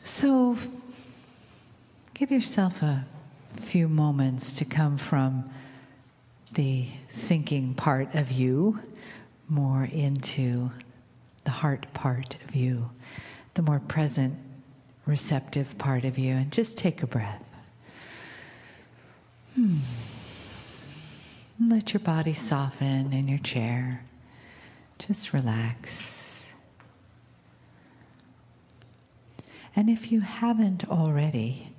So give yourself a few moments to come from the thinking part of you more into the heart part of you, the more present, receptive part of you, and just take a breath. Let your body soften in your chair. Just relax. And if you haven't already,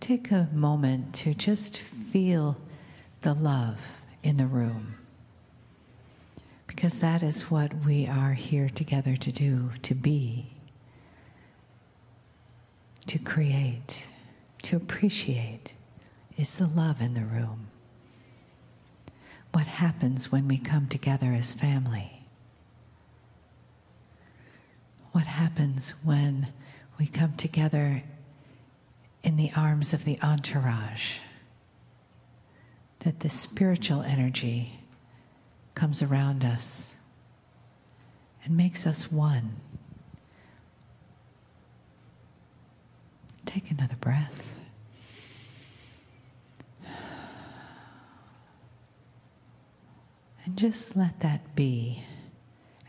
take a moment to just feel the love in the room. Because that is what we are here together to do, to be, to create, to appreciate, is the love in the room. What happens when we come together as family? What happens when we come together in the arms of the entourage? That the spiritual energy comes around us and makes us one. Take another breath. And just let that be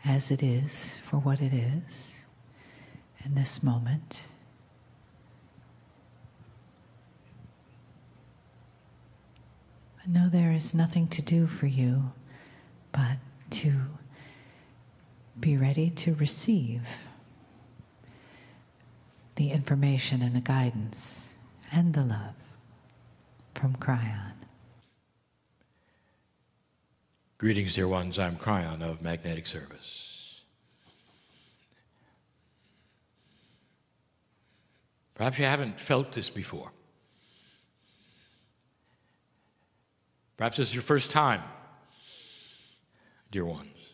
as it is, for what it is, in this moment. I know there is nothing to do for you but to be ready to receive the information and the guidance and the love from Kryon. Greetings, dear ones. I'm Kryon of Magnetic Service. Perhaps you haven't felt this before. Perhaps this is your first time, dear ones.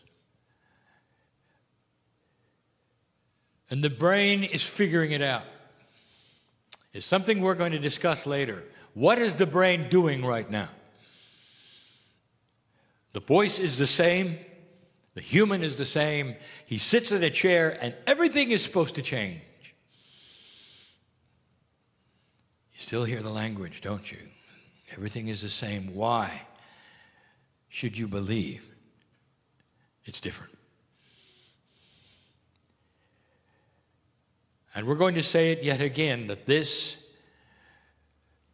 And the brain is figuring it out. It's something we're going to discuss later. What is the brain doing right now? The voice is the same. The human is the same. He sits in a chair and everything is supposed to change. You still hear the language, don't you? Everything is the same. Why should you believe it's different? And we're going to say it yet again, that this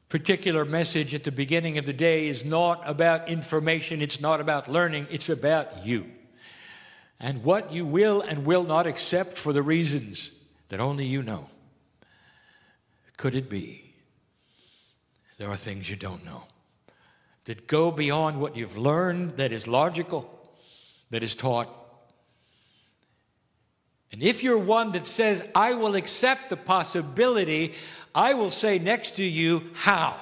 particular message at the beginning of the day is not about information, it's not about learning, it's about you. And what you will and will not accept for the reasons that only you know. Could it be there are things you don't know that go beyond what you've learned, that is logical, that is taught? And if you're one that says, I will accept the possibility, I will say next to you, how?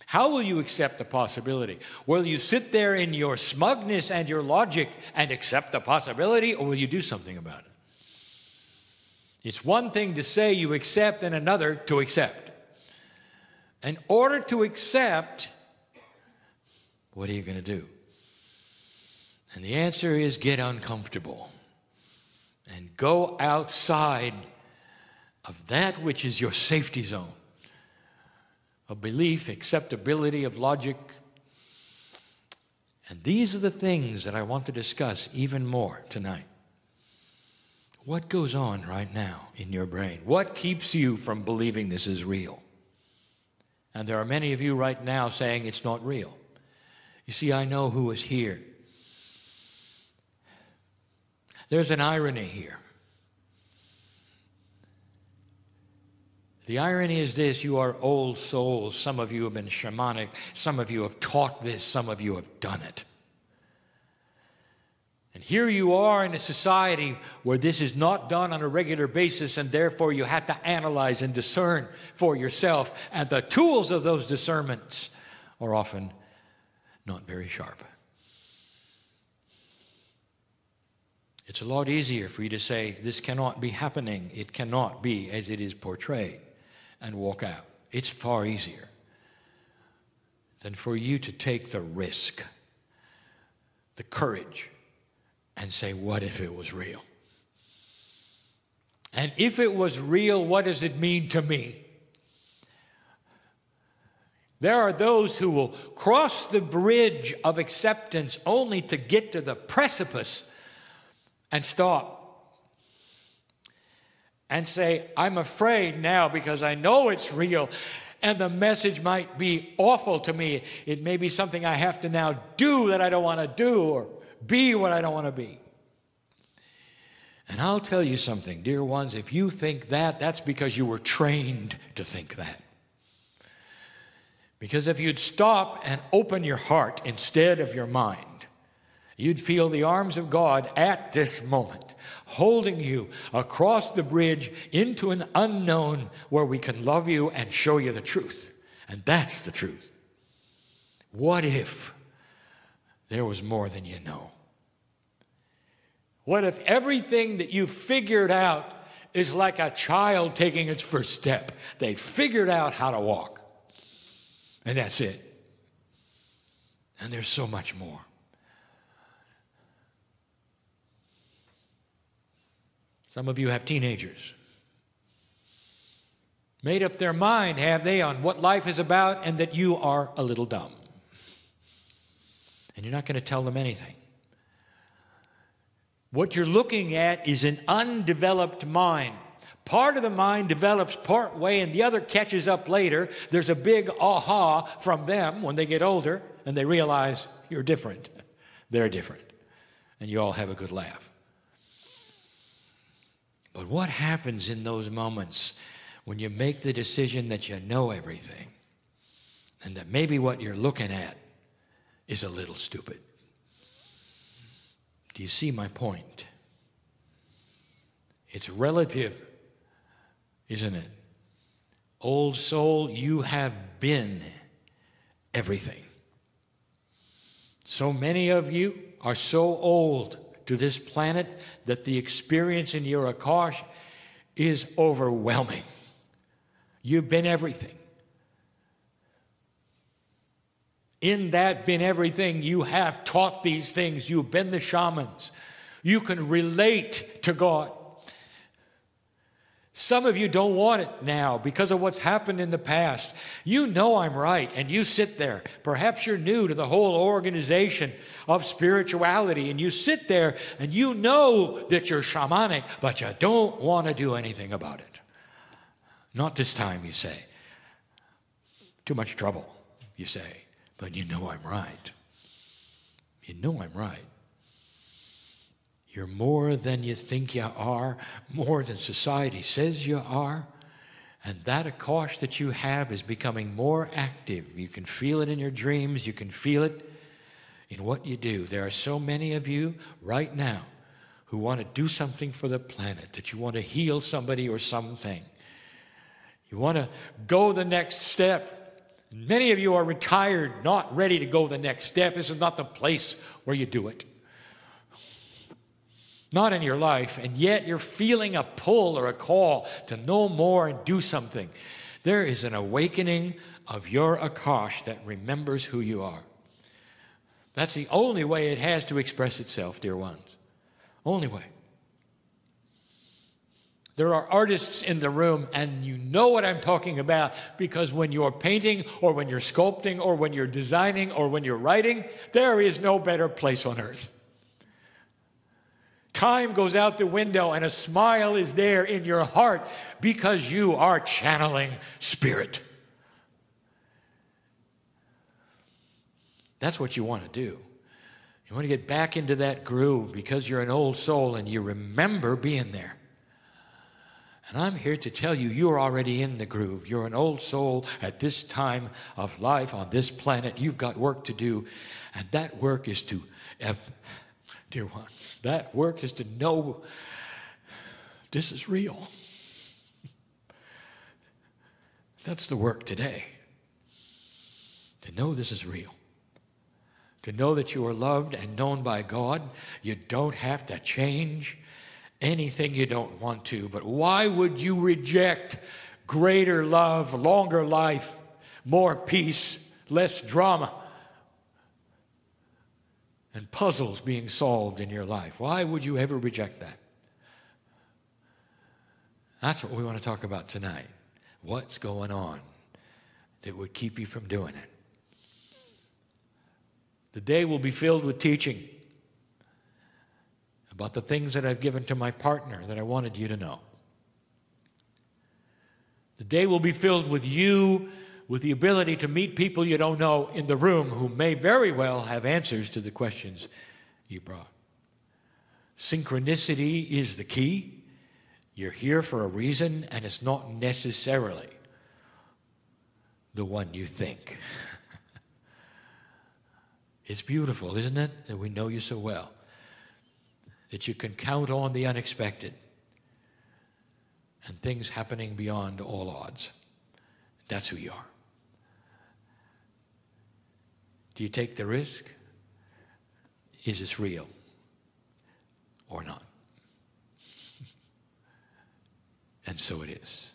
How will you accept the possibility? Will you sit there in your smugness and your logic and accept the possibility, or will you do something about it? It's one thing to say you accept and another to accept. In order to accept, what are you going to do? And the answer is get uncomfortable and go outside of that which is your safety zone of belief, acceptability, of logic. And these are the things that I want to discuss even more tonight. What goes on right now in your brain? What keeps you from believing this is real? And there are many of you right now saying it's not real. You see, I know who is here. There's an irony here. The irony is this: you are old souls. Some of you have been shamanic. Some of you have taught this. Some of you have done it. And here you are in a society where this is not done on a regular basis, and therefore you have to analyze and discern for yourself. And the tools of those discernments are often not very sharp. It's a lot easier for you to say, this cannot be happening, it cannot be as it is portrayed, and walk out. It's far easier than for you to take the risk, the courage, and say, what if it was real? And if it was real, what does it mean to me? There are those who will cross the bridge of acceptance only to get to the precipice and stop and say, I'm afraid now because I know it's real and the message might be awful to me. It may be something I have to now do that I don't want to do, or be what I don't want to be. And I'll tell you something, dear ones, if you think that, that's because you were trained to think that. Because if you'd stop and open your heart instead of your mind, you'd feel the arms of God at this moment holding you across the bridge into an unknown where we can love you and show you the truth. And that's the truth. What if there was more than you know? What if everything that you've figured out is like a child taking its first step? They figured out how to walk. And that's it. And there's so much more. Some of you have teenagers. Made up their mind, have they, on what life is about and that you are a little dumb. And you're not going to tell them anything. What you're looking at is an undeveloped mind. Part of the mind develops part way and the other catches up later. There's a big aha from them when they get older and they realize you're different. They're different. And you all have a good laugh. But what happens in those moments when you make the decision that you know everything and that maybe what you're looking at is a little stupid? Do you see my point? It's relative, isn't it? Old soul, you have been everything. So many of you are so old to this planet that the experience in your Akash is overwhelming. You've been everything. In that been everything, you have taught these things. You've been the shamans. You can relate to God. Some of you don't want it now because of what's happened in the past. You know I'm right, and you sit there. Perhaps you're new to the whole organization of spirituality, and you sit there and you know that you're shamanic, but you don't want to do anything about it. Not this time, you say. Too much trouble, you say. But you know I'm right. You know I'm right. You're more than you think you are, more than society says you are. And that Akash that you have is becoming more active. You can feel it in your dreams. You can feel it in what you do. There are so many of you right now who want to do something for the planet, that you want to heal somebody or something. You want to go the next step. Many of you are retired, not ready to go the next step. This is not the place where you do it. Not in your life, and yet you're feeling a pull or a call to know more and do something. There is an awakening of your Akash that remembers who you are. That's the only way it has to express itself, dear ones. Only way. There are artists in the room, and you know what I'm talking about, because when you're painting or when you're sculpting or when you're designing or when you're writing, there is no better place on earth. Time goes out the window and a smile is there in your heart because you are channeling spirit. That's what you want to do. You want to get back into that groove because you're an old soul and you remember being there. And I'm here to tell you, you're already in the groove. You're an old soul at this time of life on this planet. You've got work to do. And that work is to, dear ones, that work is to know this is real. That's the work today. To know this is real. To know that you are loved and known by God. You don't have to change anything you don't want to, but why would you reject greater love, longer life, more peace, less drama, and puzzles being solved in your life? Why would you ever reject that? That's what we want to talk about tonight. What's going on that would keep you from doing it? The day will be filled with teaching about the things that I've given to my partner that I wanted you to know. The day will be filled with you, with the ability to meet people you don't know in the room who may very well have answers to the questions you brought. Synchronicity is the key. You're here for a reason, and it's not necessarily the one you think. It's beautiful, isn't it, that we know you so well, that you can count on the unexpected and things happening beyond all odds. That's who you are. Do you take the risk? Is this real or not? And so it is.